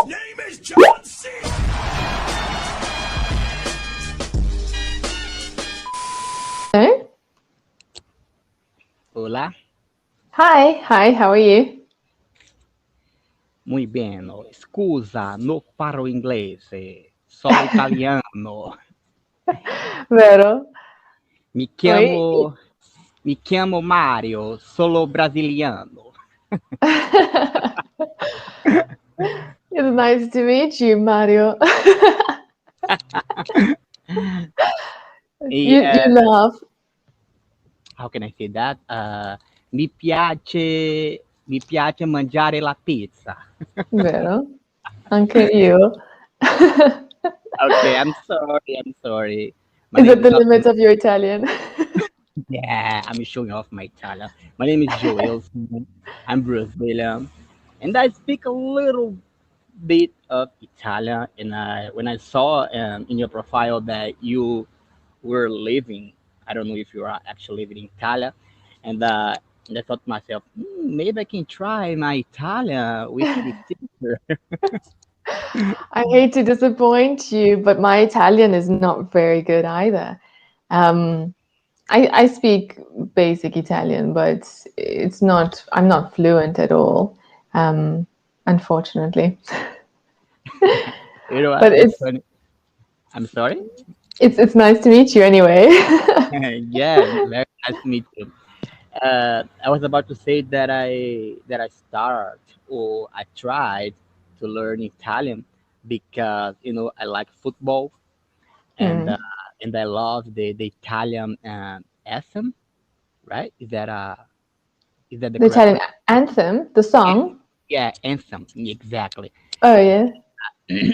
Name is John C. Hello? Hola, Hi, how are you? muy bene. Scusa, non parlo inglese, solo italiano. Vero? Mi Oi? chiamo, mi chiamo Mario, solo brasiliano. It's nice to meet you, Mario. E, You laugh. how can I say that? Mi piace mangiare la pizza. Vero? Anche io. Okay, I'm sorry, I'm sorry. My Is name it is the not. limit of your Italian? Yeah, I'm showing off my talent. My name is Joel. I'm Brazilian, and I speak a little bit of Italian. And when I saw in your profile that you were living, I don't know if you are actually living in Italy, and I thought to myself, maybe I can try my Italian with this teacher. I hate to disappoint you, but my Italian is not very good either. Um, I speak basic Italian, but I'm not fluent at all, um, unfortunately. You know what? But That's funny. I'm sorry. it's nice to meet you anyway. Yeah, very nice to meet you. I was about to say that I start or I tried to learn Italian because I like football and Hmm. uh, and I love the Italian anthem. Right? Is that the The correct Italian word? anthem, the song. Yeah, anthem exactly. Oh yeah.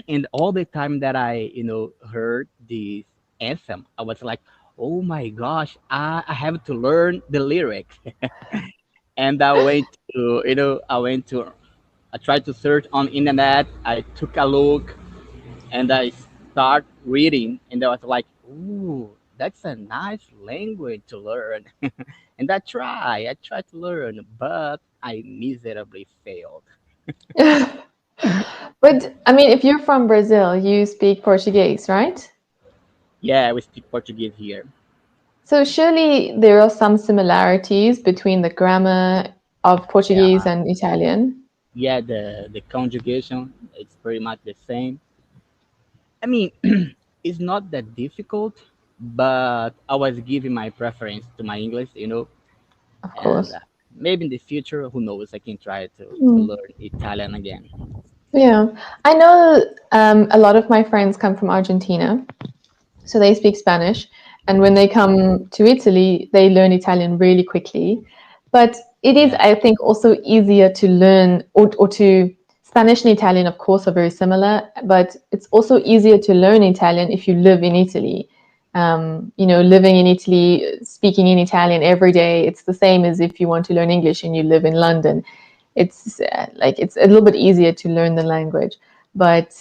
And all the time that I heard this anthem, I was like, oh my gosh, I have to learn the lyrics. And I tried to search on internet. I took a look and I start reading, and I was like, "Ooh, that's a nice language to learn." And I tried to learn, but I miserably failed. But I mean, if you're from Brazil, you speak Portuguese, right? Yeah, we speak Portuguese here. So surely there are some similarities between the grammar of Portuguese Yeah, and Italian. yeah, the conjugation it's pretty much the same. I mean, it's not that difficult, but I was giving my preference to my English, Of and course. maybe in the future, who knows, I can try to Mm. learn Italian again. Yeah, I know a lot of my friends come from Argentina, so they speak Spanish. And when they come to Italy, they learn Italian really quickly. But it is, Yeah, I think, also easier to learn or to Spanish and Italian, of course, are very similar, but it's also easier to learn Italian if you live in Italy. Living in Italy, speaking in Italian every day, it's the same as if you want to learn English and you live in London. It's a little bit easier to learn the language. But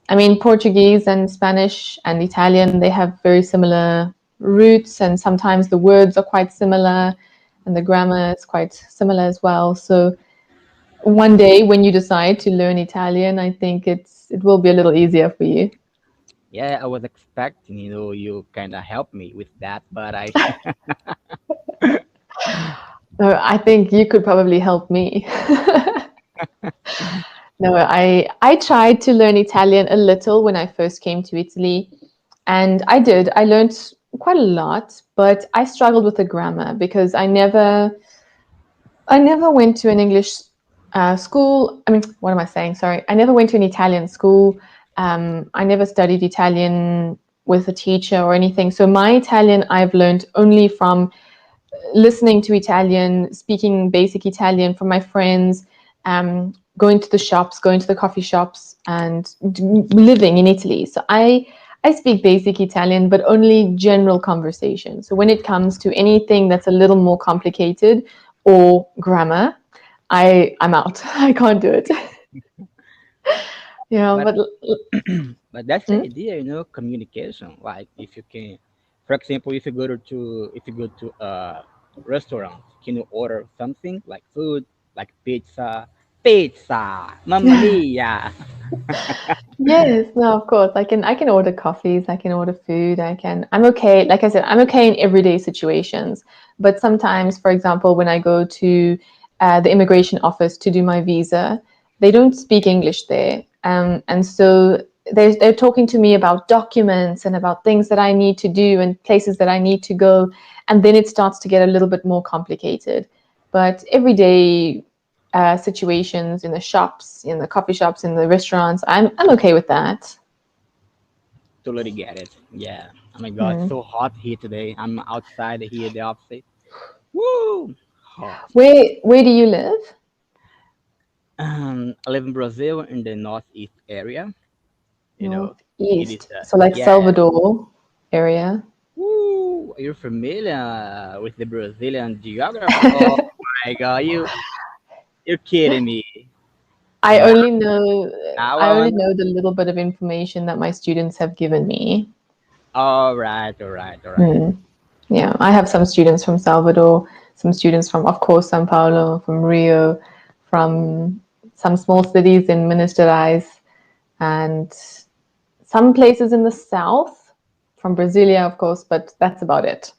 I mean, Portuguese and Spanish and Italian, they have very similar roots, and sometimes the words are quite similar, and the grammar is quite similar as well. So one day when you decide to learn Italian, I think it will be a little easier for you. yeah, I was expecting, you kind of help me with that, but I, I think you could probably help me. No, I tried to learn Italian a little when I first came to Italy, and I did. I learned quite a lot, but I struggled with the grammar because I never went to an English school. I mean, what am I saying? Sorry. I never went to an Italian school. I never studied Italian with a teacher or anything. So my Italian I've learned only from listening to Italian, speaking basic Italian from my friends, going to the shops, going to the coffee shops, and living in Italy. So I speak basic Italian, but only general conversation. So when it comes to anything that's a little more complicated or grammar, I'm out. I can't do it. but But but that's the mm, idea, communication. Like if you can, for example, if you go to a restaurant, can you order something like food, like pizza, mamma mia? Yes, no, of course. I can order coffees, I can order food, I'm okay. Like I said, I'm okay in everyday situations. But sometimes, for example, when I go to the immigration office to do my visa, they don't speak English there. And so they're talking to me about documents and about things that I need to do and places that I need to go. And then it starts to get a little bit more complicated. But everyday situations in the shops, in the coffee shops, in the restaurants, I'm okay with that. Totally get it. Yeah. Oh my God, Hmm. so hot here today. I'm outside here at the office. Woo! Hot. Where do you live? I live in Brazil in the northeast area. You know, it is Northeast, so like yeah. Salvador area. Woo! You're familiar with the Brazilian geography? Oh my God, you're kidding me. I Now, only know now I I only want. know the little bit of information that my students have given me. All right, all right, all right. Hmm. Yeah, I have some students from Salvador, some students from, of course, Sao Paulo, from Rio, from some small cities in Minas Gerais, and some places in the south, from Brasilia, of course, but that's about it.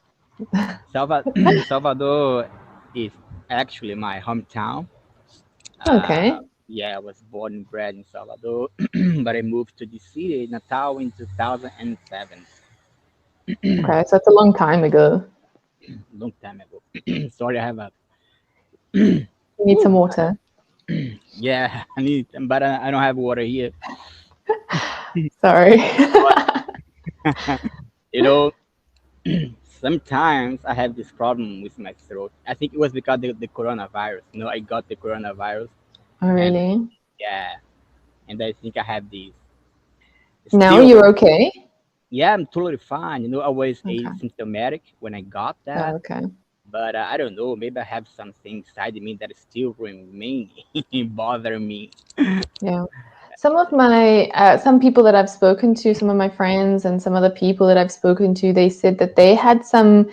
Salvador is actually my hometown. Okay. Yeah, I was born and bred in Salvador, but I moved to the city, Natal, in 2007. Okay, so it's a long time ago. Long time ago. Sorry, I have a. You need some Whew, water. yeah, I need, but I don't have water here. Sorry. You know, sometimes I have this problem with my throat. I think it was because the coronavirus. I got the coronavirus, Oh, and really? yeah, and I think I have these Now still. you're okay? Yeah, I'm totally fine. I was Okay. asymptomatic when I got Oh, that, okay. but I don't know. Maybe I have something inside me that is still remaining, bothering me. Yeah. Some people that I've spoken to, some of my friends and some other people that I've spoken to, they said that they had some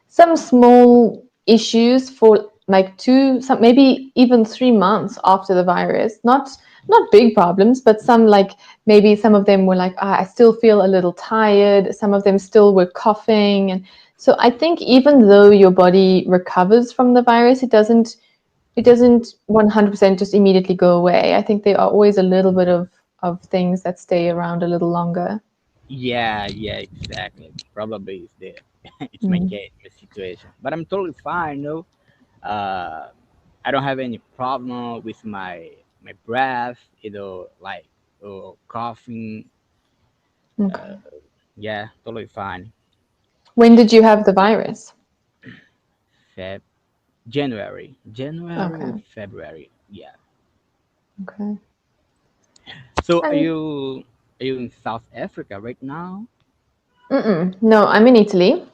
small issues for like some maybe even 3 months after the virus. Not big problems, but some, like maybe some of them were like, I still feel a little tired. Some of them still were coughing, and so I think even though your body recovers from the virus, it doesn't 100% just immediately go away. I think there are always a little bit of things that stay around a little longer. Yeah, yeah, exactly. Probably it's the it's my Mm. case, my situation. But I'm totally fine. I don't have any problem with my breath. Like coughing. Okay. Yeah, totally fine. When did you have the virus? Feb January or Okay. February. Yeah. Okay. So are And you in South Africa right now? no, I'm in Italy.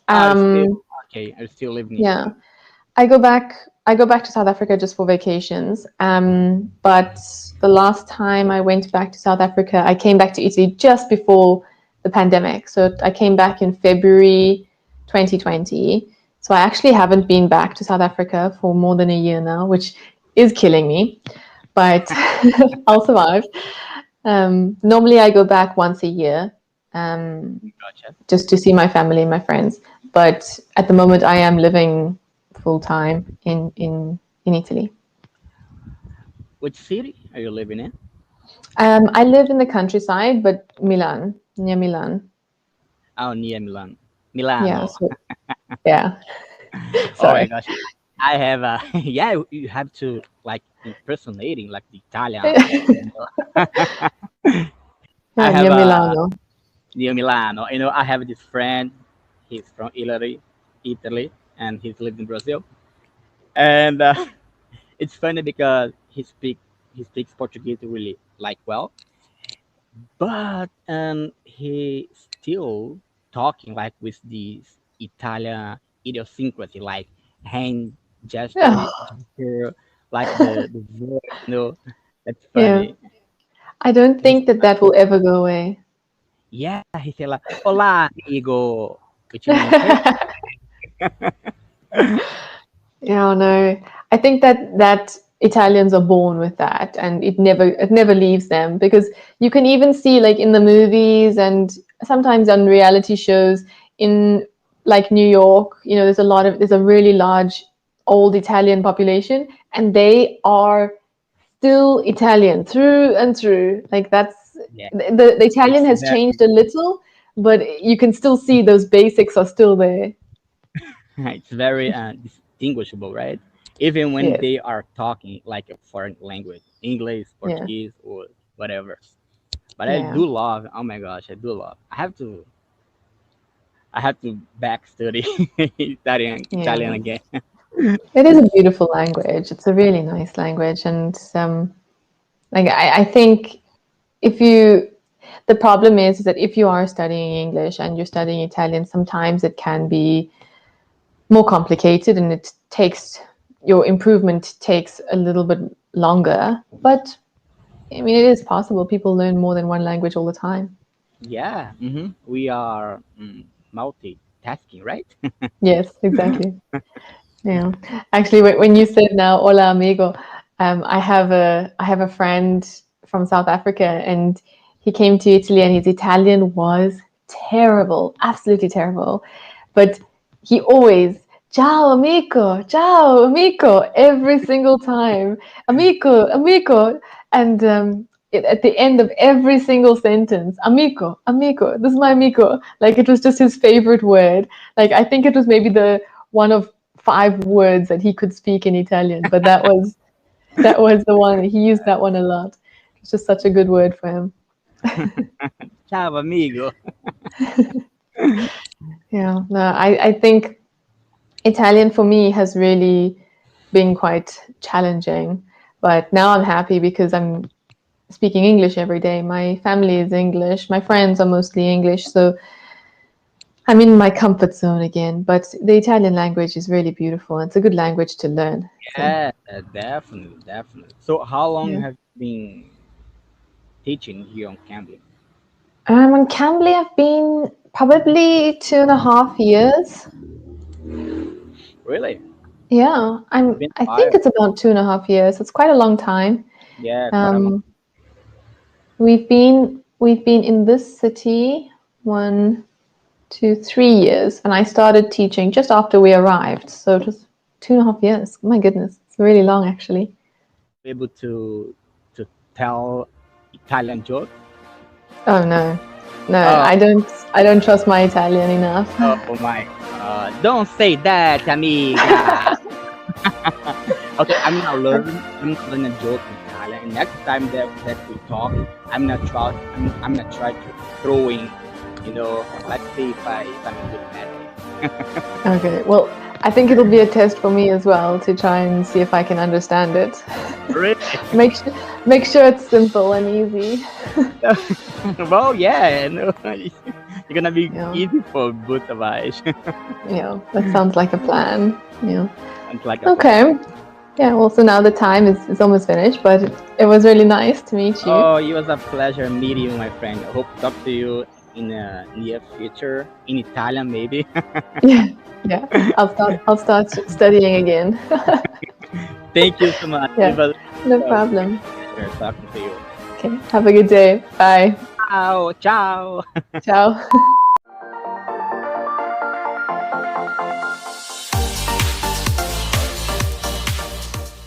Oh, you still Um, okay? I still live in yeah, Italy. I go back to South Africa just for vacations. But the last time I went back to South Africa, I came back to Italy just before the pandemic. So I came back in February 2020. So I actually haven't been back to South Africa for more than a year now, which is killing me, but I'll survive. Normally I go back once a year. Gotcha. Just to see my family and my friends. But at the moment, I am living full time in Italy. Which city are you living in? I live in the countryside, but Milan, near Milan. Oh, near Milan, Yeah. Milano. So yeah. Oh my Sorry. gosh, I have a yeah. You have to like impersonating like the Italian. Yeah, I have near a Milano. near Milano. I have this friend. He's from Italy, and he's lived in Brazil. And it's funny because he speaks Portuguese really like well, but he still talking like with this Italian idiosyncrasy, like hand Yeah. gesture, like the voice. That's Yeah. funny. I don't He's think that that will ever go away. Yeah, he said like "Hola, amigo," which means "Hey." Yeah, no. I think that Italians are born with that, and it never leaves them, because you can even see, like, in the movies and sometimes on reality shows in, like, New York, there's a really large old Italian population, and they are still Italian through and through. Like, that's Yeah, the Italian it's has very changed a little, but you can still see those basics are still there. it's very distinguishable, right? Even when Yes. they are talking like a foreign language, English, Yeah. Portuguese, or whatever. But I Yeah. do love. Oh my gosh, I do love. I have to back study Italian Yeah. again. It is a beautiful language. It's a really nice language, and like, I think if you the problem is that if you are studying English and you're studying Italian, sometimes it can be more complicated, and your improvement takes a little bit longer. But I mean, it is possible. People learn more than one language all the time. Yeah, we are multitasking, right? Yes, exactly. Yeah. Actually, when you said now "Hola, amigo," I have a friend from South Africa, and he came to Italy, and his Italian was terrible, absolutely terrible. But he always ciao amico, every single time, amico, and at the end of every single sentence, amico, this is my amico. Like, it was just his favorite word. Like, I think it was maybe the one of 5 words that he could speak in Italian, but that was the one. He used that one a lot. It's just such a good word for him. Ciao, amigo. Yeah, no, I think Italian for me has really been quite challenging, but now I'm happy because I'm speaking English every day. My family is English, my friends are mostly English, so I'm in my comfort zone again. But the Italian language is really beautiful. It's a good language to learn. So, Yeah, definitely, definitely. So, how long yeah. have you been teaching here on Cambly? On Cambly, I've been probably 2.5 years. Really? Yeah, It's been a I think while. it's about 2.5 years. It's quite a long time. Yeah, quite a long. Um, we've been in this city 1, 2, 3 years, and I started teaching just after we arrived. So just 2.5 years. My goodness, it's really long, actually. Able to tell Italian jokes. Oh no, no, Oh, I don't trust my Italian enough. oh my! Don't say that, amiga. Okay, I'm not learn a joke in Italian. And next time that we talk, I'm not try to throwing. Let's see if I'm good at it. Okay, well, I think it'll be a test for me as well to try and see if I can understand it. Really? Make sure, make sure it's simple and easy. Well, yeah, no, it's gonna be Yeah, easy for both of us. yeah, that sounds like a plan. Yeah. It's like a plan. Okay. Yeah, well, so now the time is almost finished, but it was really nice to meet you. Oh, it was a pleasure meeting you, my friend. I hope to talk to you in the near future in Italian, maybe. Yeah, yeah. I'll start studying again. Thank you so much. It Yeah, was no a problem. pleasure talking to you. Okay, have a good day. Bye. Ciao, ciao. Ciao.